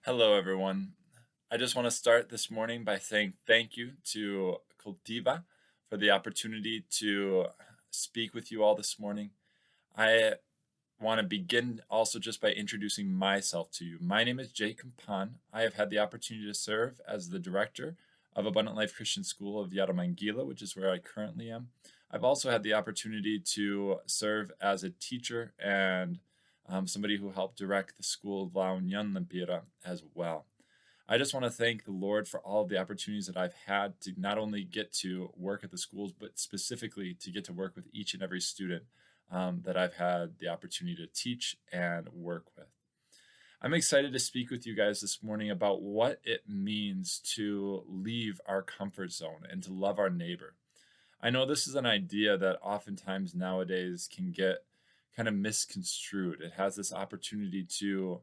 Hello, everyone. I just want to start this morning by saying thank you to Cultiva for the opportunity to speak with you all this morning. I want to begin also just by introducing myself to you. My name is Jake Pan. I have had the opportunity to serve as the director of Abundant Life Christian School of Yaramangila, which is where I currently am. I've also had the opportunity to serve as a teacher and somebody who helped direct the school of La Union Lempira as well. I just want to thank the Lord for all of the opportunities that I've had to not only get to work at the schools, but specifically to get to work with each and every student that I've had the opportunity to teach and work with. I'm excited to speak with you guys this morning about what it means to leave our comfort zone and to love our neighbor. I know this is an idea that oftentimes nowadays can get kind of misconstrued. It has this opportunity to,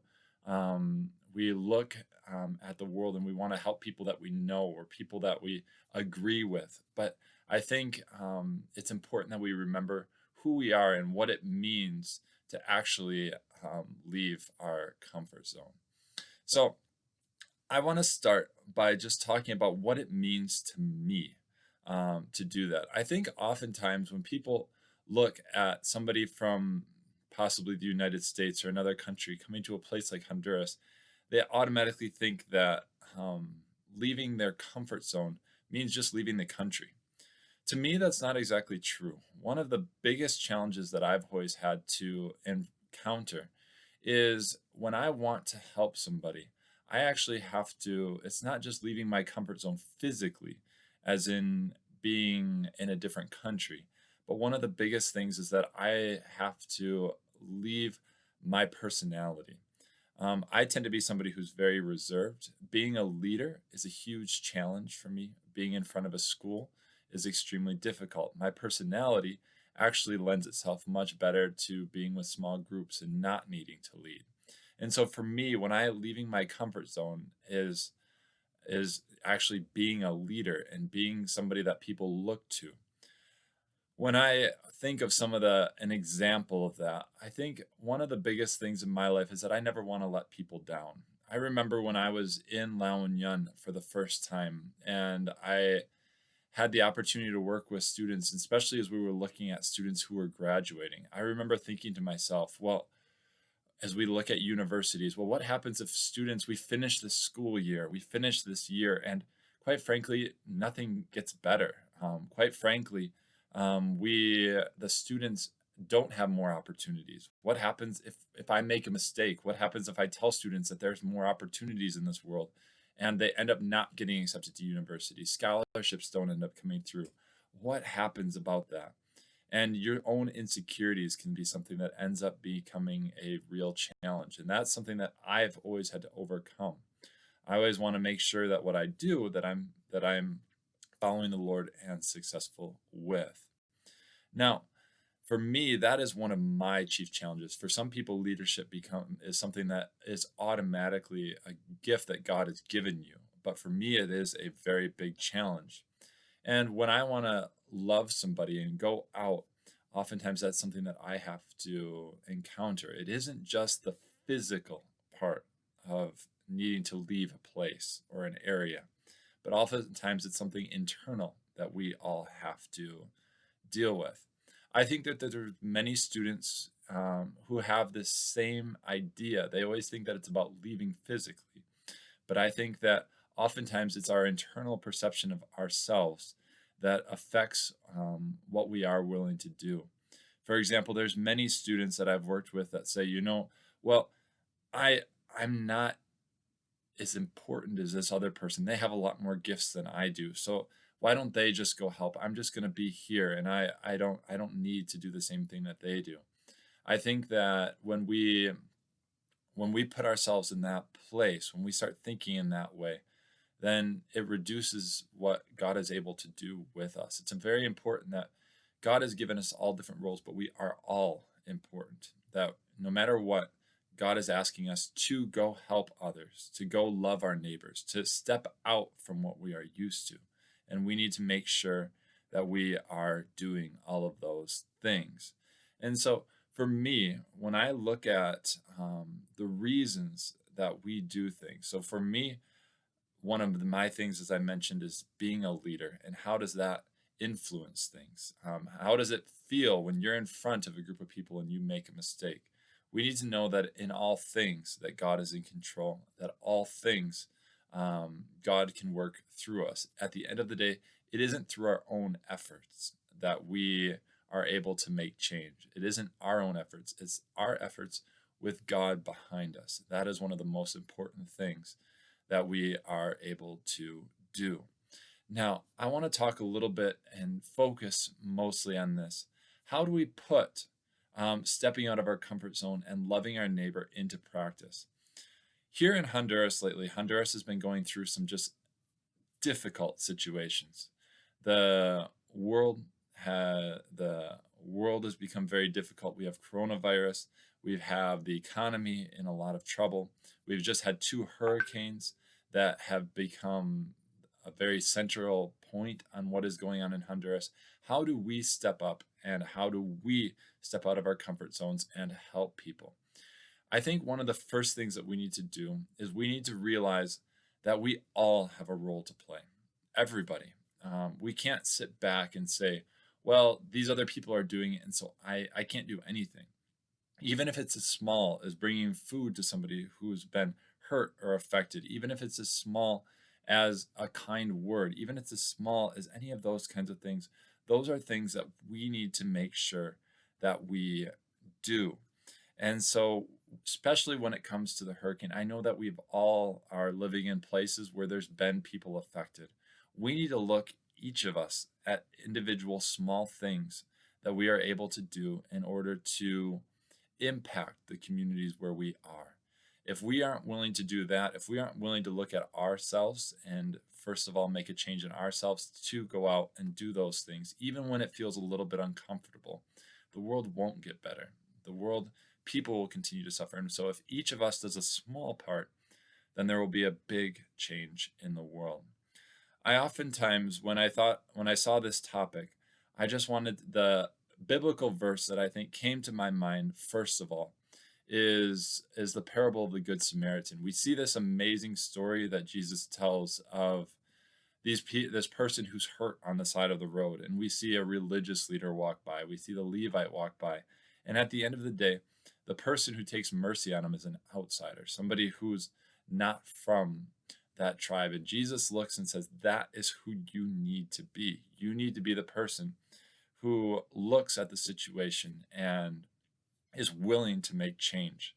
we look at the world and we want to help people that we know or people that we agree with. But I think it's important that we remember who we are and what it means to actually leave our comfort zone. So I want to start by just talking about what it means to me to do that. I think oftentimes when people look at somebody from possibly the United States or another country coming to a place like Honduras, they automatically think that leaving their comfort zone means just leaving the country. To me, that's not exactly true. One of the biggest challenges that I've always had to encounter is when I want to help somebody, I actually have to, it's not just leaving my comfort zone physically, as in being in a different country, but one of the biggest things is that I have to leave my personality. I tend to be somebody who's very reserved. Being a leader is a huge challenge for me. Being in front of a school is extremely difficult. My personality actually lends itself much better to being with small groups and not needing to lead. And so for me, when I leaving my comfort zone is actually being a leader and being somebody that people look to. When I think of some of an example of that, I think one of the biggest things in my life is that I never want to let people down. I remember when I was in La Union for the first time and I had the opportunity to work with students, especially as we were looking at students who were graduating. I remember thinking to myself, well, as we look at universities, well, what happens if students, we finish this school year, we finish this year, and quite frankly, nothing gets better. Quite frankly, the students don't have more opportunities. What happens if I make a mistake? What happens if I tell students that there's more opportunities in this world and they end up not getting accepted to university? Scholarships don't end up coming through. What happens about that? And your own insecurities can be something that ends up becoming a real challenge. And that's something that I've always had to overcome. I always want to make sure that what I do that I'm following the Lord and successful with. Now, for me, that is one of my chief challenges. For some people, leadership become is something that is automatically a gift that God has given you. But for me, it is a very big challenge. And when I want to love somebody and go out, oftentimes that's something that I have to encounter. It isn't just the physical part of needing to leave a place or an area, but oftentimes it's something internal that we all have to deal with. I think that there are many students who have this same idea. They always think that it's about leaving physically, but I think that oftentimes it's our internal perception of ourselves that affects what we are willing to do. For example, there's many students that I've worked with that say, well, I I'm not as important as this other person. They have a lot more gifts than I do. So why don't they just go help? I'm just going to be here and I don't need to do the same thing that they do. I think that when we put ourselves in that place, when we start thinking in that way, then it reduces what God is able to do with us. It's very important that God has given us all different roles, but we are all important. That no matter what, God is asking us to go help others, to go love our neighbors, to step out from what we are used to. And we need to make sure that we are doing all of those things. And so for me, when I look at the reasons that we do things. So for me, one of my things, as I mentioned, is being a leader, and how does that influence things? How does it feel when you're in front of a group of people and you make a mistake? We need to know that in all things that God is in control, that all things God can work through us. At the end of the day, it isn't through our own efforts that we are able to make change. It isn't our own efforts, it's our efforts with God behind us. That is one of the most important things that we are able to do. Now, I want to talk a little bit and focus mostly on this. How do we put stepping out of our comfort zone and loving our neighbor into practice? Here in Honduras lately, Honduras has been going through some just difficult situations. The world the world has become very difficult. We have coronavirus. We have the economy in a lot of trouble. We've just had two hurricanes that have become a very central point on what is going on in Honduras. How do we step up and how do we step out of our comfort zones and help people? I think one of the first things that we need to do is we need to realize that we all have a role to play. Everybody. We can't sit back and say, well, these other people are doing it, and so I can't do anything. Even if it's as small as bringing food to somebody who's been hurt or affected, even if it's as small as a kind word, even if it's as small as any of those kinds of things, those are things that we need to make sure that we do. And so, especially when it comes to the hurricane, I know that we've all are living in places where there's been people affected. We need to look, each of us, at individual small things that we are able to do in order to impact the communities where we are. If we aren't willing to do that, if we aren't willing to look at ourselves and first of all make a change in ourselves to go out and do those things, even when it feels a little bit uncomfortable, the world won't get better. The world, people will continue to suffer. And so if each of us does a small part, then there will be a big change in the world. I oftentimes, when I saw this topic, I just wanted the biblical verse that I think came to my mind first of all is the parable of the Good Samaritan. We see this amazing story that Jesus tells of this person who's hurt on the side of the road, and we see a religious leader walk by. We see the Levite walk by, and at the end of the day, the person who takes mercy on him is an outsider, somebody who's not from that tribe. And Jesus looks and says, that is who you need to be. You need to be the person who looks at the situation and is willing to make change.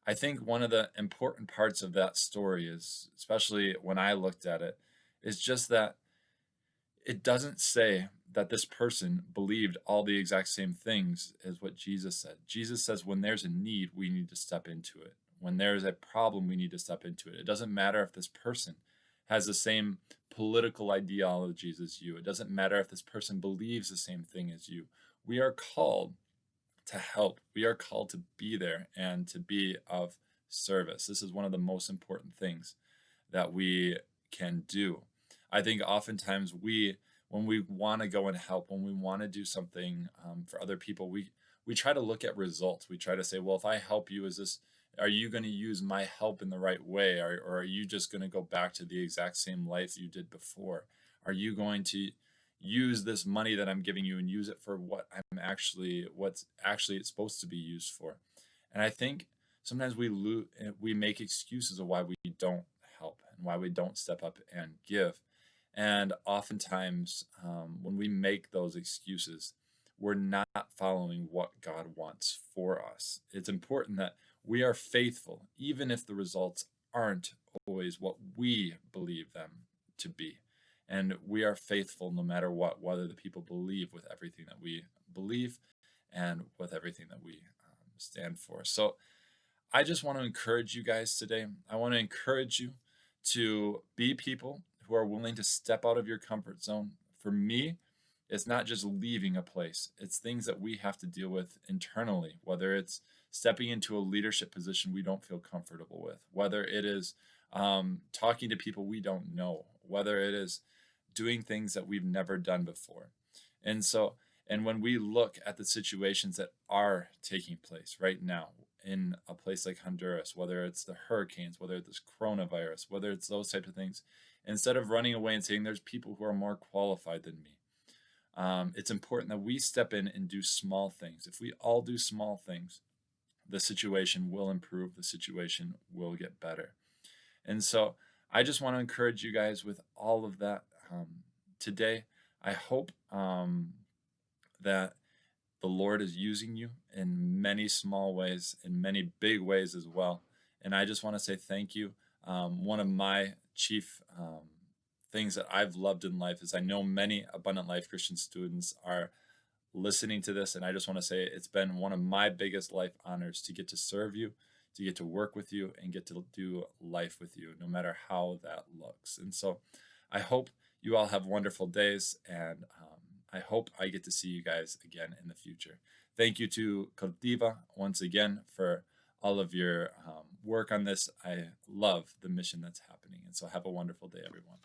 I think one of the important parts of that story is, especially when I looked at it, is just that it doesn't say that this person believed all the exact same things as what Jesus said. Jesus says when there's a need, we need to step into it. When there's a problem, we need to step into it. It doesn't matter if this person has the same political ideologies as you. It doesn't matter if this person believes the same thing as you. We are called to help. We are called to be there and to be of service. This is one of the most important things that we can do. I think oftentimes when we want to go and help, when we want to do something for other people, we try to look at results. We try to say, well, if I help you, are you going to use my help in the right way? Or are you just going to go back to the exact same life you did before? Are you going to use this money that I'm giving you and use it for what's actually it's supposed to be used for? And I think sometimes we make excuses of why we don't help and why we don't step up and give. And oftentimes, when we make those excuses, we're not following what God wants for us. It's important that we are faithful, even if the results aren't always what we believe them to be. And we are faithful no matter what, whether the people believe with everything that we believe and with everything that we stand for. So I just want to encourage you guys today. I want to encourage you to be people who are willing to step out of your comfort zone. For me, it's not just leaving a place. It's things that we have to deal with internally, whether it's stepping into a leadership position we don't feel comfortable with, whether it is talking to people we don't know, whether it is doing things that we've never done before. And when we look at the situations that are taking place right now, in a place like Honduras, whether it's the hurricanes, whether it's coronavirus, whether it's those types of things, instead of running away and saying there's people who are more qualified than me, it's important that we step in and do small things. If we all do small things, the situation will improve, the situation will get better. And so I just want to encourage you guys with all of that today. I hope that the Lord is using you in many small ways, in many big ways as well. And I just want to say thank you. One of my chief things that I've loved in life is I know many Abundant Life Christian students are listening to this, and I just want to say it's been one of my biggest life honors to get to serve you, to get to work with you, and get to do life with you, no matter how that looks. And so I hope you all have wonderful days, and I hope I get to see you guys again in the future. Thank you to Cultiva once again for all of your work on this. I love the mission that's happening. And so have a wonderful day, everyone.